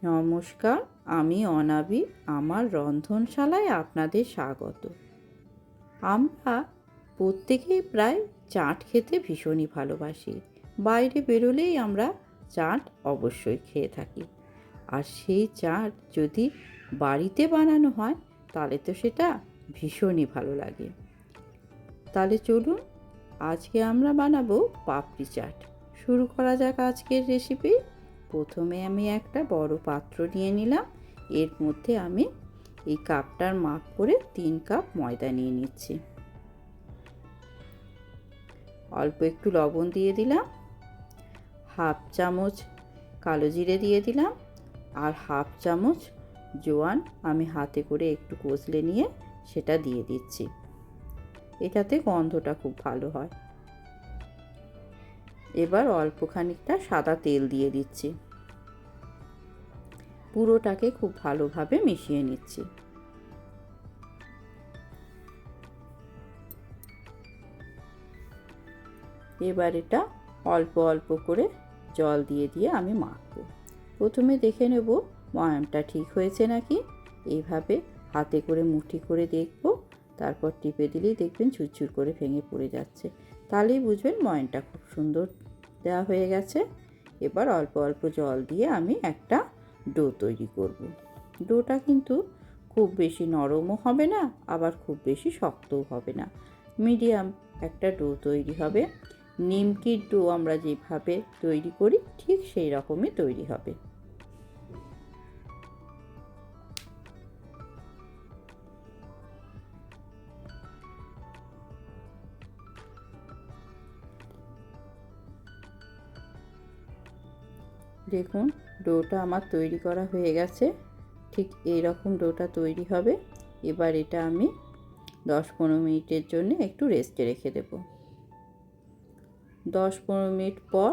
নমস্কার, আমি অনাবি। আমার রন্ধনশালায় আপনাদের স্বাগত। আমরা প্রত্যেকেই প্রায় চাট খেতে ভীষণই ভালোবাসি। বাইরে বেরোলেই আমরা চাট অবশ্যই খেয়ে থাকি। আর সেই চাট যদি বাড়িতে বানানো হয় তাহলে তো সেটা ভীষণই ভালো লাগে। তাহলে চলুন, আজকে আমরা বানাবো পাপড়ি চাট। শুরু করা যাক আজকের রেসিপি। প্রথমে আমি একটা বড় পাত্র নিয়ে নিলাম। এর মধ্যে আমি এই কাপটার মাপ করে 3 কাপ ময়দা নিয়ে নিচ্ছি। অল্প একটু লবণ দিয়ে দিলাম, হাফ চামচ কালো জিরে দিয়ে দিলাম, আর হাফ চামচ জোয়ান আমি হাতে করে একটু কষলে নিয়ে সেটা দিয়ে দিচ্ছি। এটাতে গন্ধটা খুব ভালো হয়। এবার অল্প খানিকটা সাদা তেল দিয়ে দিচ্ছি। পুরোটাকে খুব ভালোভাবে মিশিয়ে নিচ্ছি। এবার এটা অল্প অল্প করে জল দিয়ে দিয়ে আমি মাখবো। প্রথমে দেখে নেব ময়ামটা ঠিক হয়েছে নাকি। এইভাবে হাতে করে মুঠি করে দেখব, তারপর টিপে দিলেই দেখবেন ঝুরঝুর করে ভেঙে পড়ে যাচ্ছে। তাহলেই বুঝবেন ময়ামটা খুব সুন্দর দেওয়া হয়ে গেছে। এবার অল্প অল্প জল দিয়ে আমি একটা ডো তৈরি করব। ডোটা কিন্তু খুব বেশি নরমও হবে না, আবার খুব বেশি শক্তও হবে না, মিডিয়াম একটা ডো তৈরি হবে। নিমকির ডো আমরা যেভাবে তৈরি করি ঠিক সেই রকমই তৈরি হবে। দেখুন, ডোটা আমার তৈরি করা হয়ে গেছে। ঠিক এই রকম ডোটা তৈরি হবে। এবার এটা আমি 10-15 মিনিটের জন্য একটু রেস্টে রেখে দেব। 10-15 মিনিট পর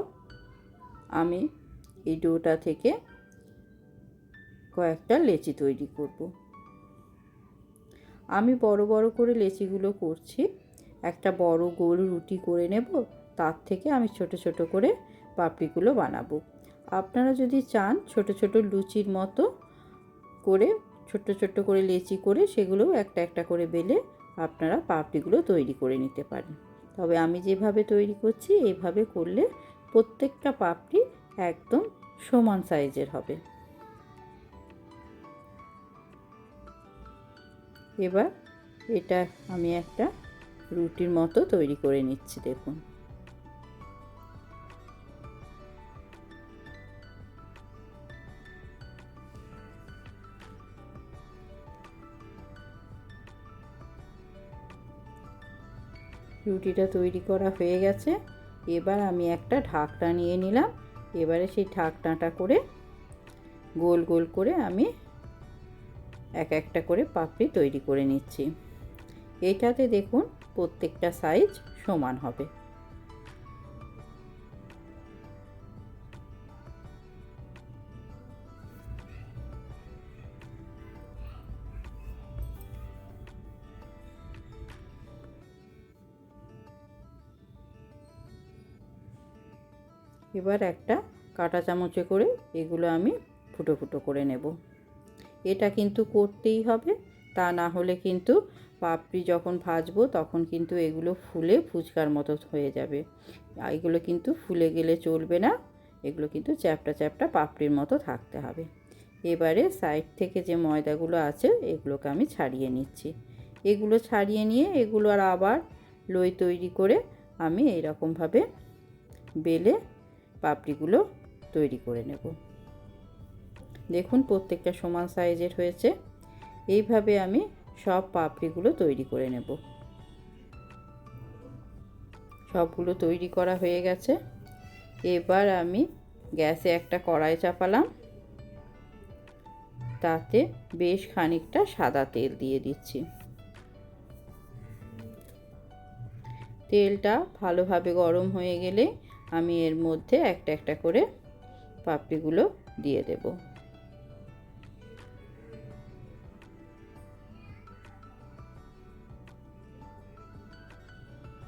আমি এই ডোটা থেকে কয়েকটা লেচি তৈরি করব। আমি বড় বড় করে লেচিগুলো করছি। একটা বড় গোল রুটি করে নেব, তার থেকে আমি ছোট ছোট করে পাপড়িগুলো বানাবো। আপনারা যদি চান ছোট ছোট লুচির মতো করে ছোট্ট ছোট্ট করে লেচি করে সেগুলোও একটা একটা করে বেলে আপনারা পাপড়িগুলো তৈরি করে নিতে পারেন। তবে আমি যেভাবে তৈরি করছি এইভাবে করলে প্রত্যেকটা পাপড়ি একদম সমান সাইজের হবে। এবার এটা আমি একটা রুটির মতো তৈরি করে নিচ্ছি। দেখুন, রুটিটা তৈরি করা হয়ে গেছে। এবার আমি একটা ঢাকনা নিয়ে নিলাম। এবারে সেই ঢাকনাটা করে গোল গোল করে আমি এক একটা করে পাপড়ি তৈরি করে নিচ্ছি। এটাতে দেখুন প্রত্যেকটা সাইজ সমান হবে। এবার একটা কাঁটা চামচে করে এগুলো আমি ফুটো ফুটো করে নেব। এটা কিন্তু করতেই হবে, তা না হলে কিন্তু পাপড়ি যখন ভাজবো তখন কিন্তু এগুলো ফুলে ফুচকার মতো হয়ে যাবে। এগুলো কিন্তু ফুলে গেলে চলবে না, এগুলো কিন্তু চ্যাপটা চ্যাপটা পাপড়ির মতো থাকতে হবে। এবারে সাইড থেকে যে ময়দাগুলো আছে এগুলোকে আমি ছাড়িয়ে নিচ্ছি। এগুলো ছাড়িয়ে নিয়ে এগুলো আর আবার লই তৈরি করে আমি এইরকমভাবে বেলে পাপড়িগুলো তৈরি করে নেব। দেখুন প্রত্যেকটা সমান সাইজের হয়েছে। এইভাবে আমি সব পাপড়িগুলো তৈরি করে নেব। সবগুলো তৈরি করা হয়ে গেছে। এবার আমি গ্যাসে একটা কড়াই চাপালাম, তাতে বেশ খানিকটা সাদা তেল দিয়ে দিচ্ছি। তেলটা ভালোভাবে গরম হয়ে গেলে আমি এর মধ্যে একটা একটা করে পাপড়িগুলো দিয়ে দেব।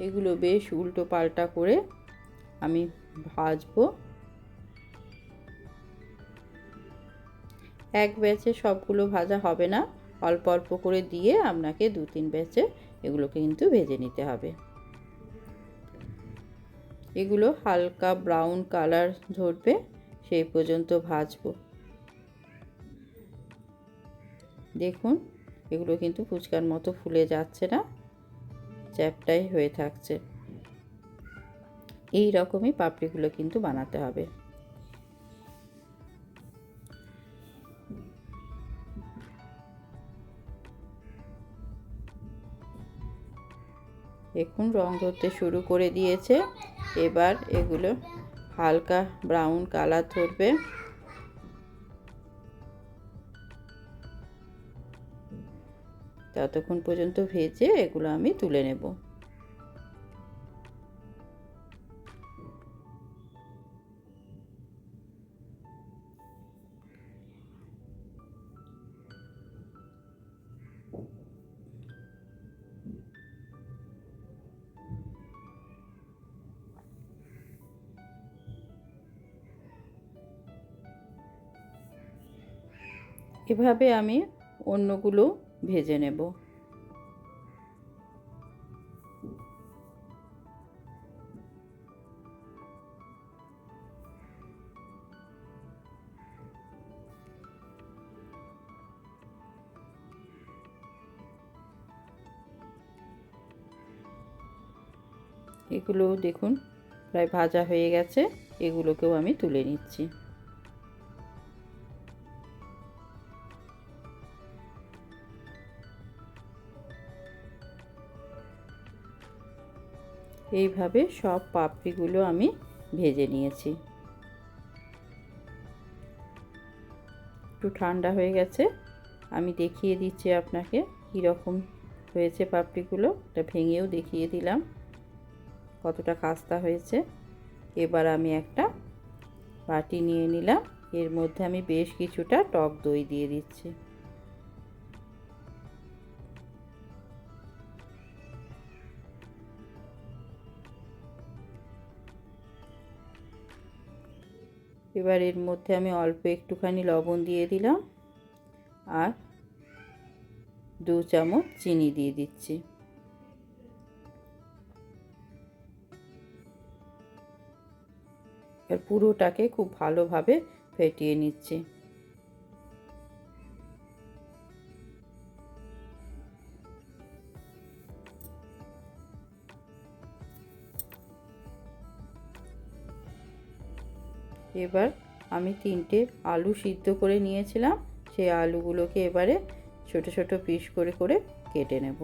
এগুলো বেশ উল্টো পাল্টা করে আমি ভাজবো। এক ব্যাচে সবগুলো ভাজা হবে না, অল্প অল্প করে দিয়ে আপনাকে 2-3 ব্যাচে এগুলোকে কিন্তু ভেজে নিতে হবে। এগুলো হালকা ব্রাউন কালার ধরবে সেই পর্যন্ত ভাজবো। দেখুন এগুলো কিন্তু ফুচকার মতো ফুলে যাচ্ছে না, চ্যাপটাই হয়ে থাকছে। এই রকমই পাপড়িগুলো কিন্তু বানাতে হবে। দেখুন রং ধরতে শুরু করে দিয়েছে। এবার এগুলো হালকা ব্রাউন কালার ধরবে। ততক্ষণ পর্যন্ত ভেজে এগুলো আমি তুলে নেব। এভাবে আমি অন্যগুলো ভেজে নেব। এগুলো দেখুন প্রায় ভাজা হয়ে গেছে, এগুলোকেও আমি তুলে নিচ্ছি। এইভাবে সব পাপড়িগুলো আমি ভেজে নিয়েছি। একটু ঠান্ডা হয়ে গেছে, আমি দেখিয়ে দিচ্ছি আপনাকে কীরকম হয়েছে পাপড়িগুলো। এটা ভেঙেও দেখিয়ে দিলাম কতটা খাস্তা হয়েছে। এবার আমি একটা বাটি নিয়ে নিলাম, এর মধ্যে আমি বেশ কিছুটা টক দই দিয়ে দিচ্ছি। এবার এর মধ্যে আমি অল্প একটুখানি লবণ দিয়ে দিলাম আর 2 চামচ চিনি দিয়ে দিচ্ছি। এর পুরোটাকে খুব ভালোভাবে ফেটিয়ে নিচ্ছি। এবার আমি 3টে আলু সিদ্ধ করে নিয়েছিলাম, সেই আলুগুলোকে এবারে ছোট ছোট পিস করে করে কেটে নেব।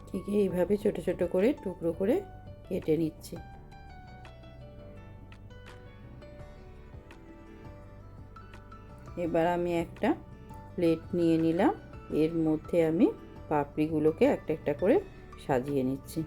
ঠিক এইভাবে ছোট ছোট করে টুকরো করে কেটে নিচ্ছি। এবার আমি একটা প্লেট নিয়ে নিলাম, এর মধ্যে আমি পাপড়িগুলোকে একটা একটা করে সাজিয়ে নিচ্ছি।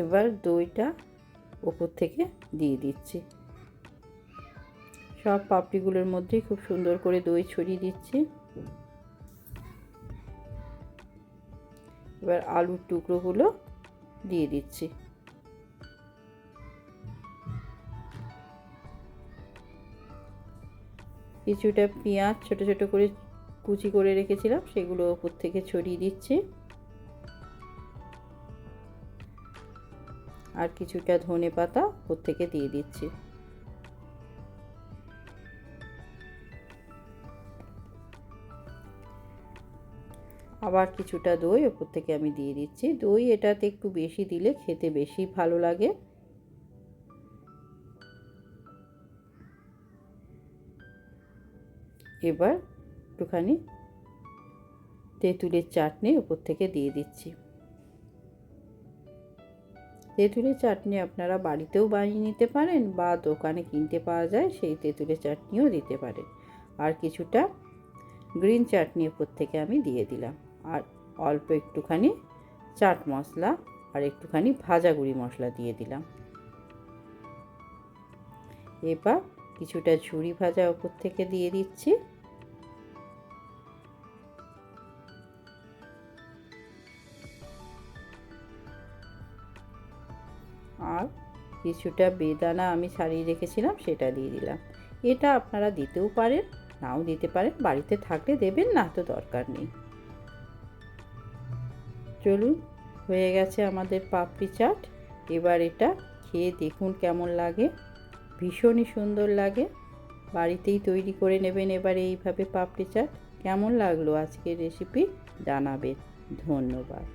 এবার দইটা ওপর থেকে দিয়ে দিচ্ছি। সব পাপড়িগুলোর মধ্যেই খুব সুন্দর করে দই ছড়িয়ে দিচ্ছি। এবার আলুর টুকরোগুলো দিয়ে দিচ্ছি। কিছুটা পেঁয়াজ ছোট ছোট করে কুচি করে রেখেছিলাম, সেগুলো ওপর থেকে ছড়িয়ে দিচ্ছি। আর কিছুটা ধনেপাতা ওপর থেকে দিয়ে দিচ্ছি। আবার কিছুটা দই ওপর থেকে আমি দিয়ে দিচ্ছি। দই এটাতে একটু বেশি দিলে খেতে বেশি ভালো লাগে। এবার একটুখানি তেঁতুলের চাটনি ওপর থেকে দিয়ে দিচ্ছি। তেঁতুলের চাটনি আপনারা বাড়িতেও বানিয়ে নিতে পারেন বা দোকানে কিনতে পাওয়া যায় সেই তেঁতুলের চাটনিও দিতে পারেন। আর কিছুটা গ্রিন চাটনি উপর থেকে আমি দিয়ে দিলাম, আর অল্প একটুখানি চাট মশলা আর একটুখানি ভাজা গুঁড়ি মশলা দিয়ে দিলাম। এবার কিছুটা ঝুরি ভাজা উপর থেকে দিয়ে দিচ্ছি। আর কিছুটা বেদানা আমি ছাড়িয়ে রেখেছিলাম সেটা দিয়ে দিলাম। এটা আপনারা দিতেও পারেন, নাও দিতে পারেন, বাড়িতে থাকলে দেবেন, না তো দরকার নেই। চলুন, হয়ে গেছে আমাদের পাপড়ি চাট। এবার এটা খেয়ে দেখুন কেমন লাগে। ভীষণই সুন্দর লাগে। বাড়িতেই তৈরি করে নেবেন এবার এইভাবে পাপড়ি চাট। কেমন লাগলো আজকের রেসিপি জানাবেন। ধন্যবাদ।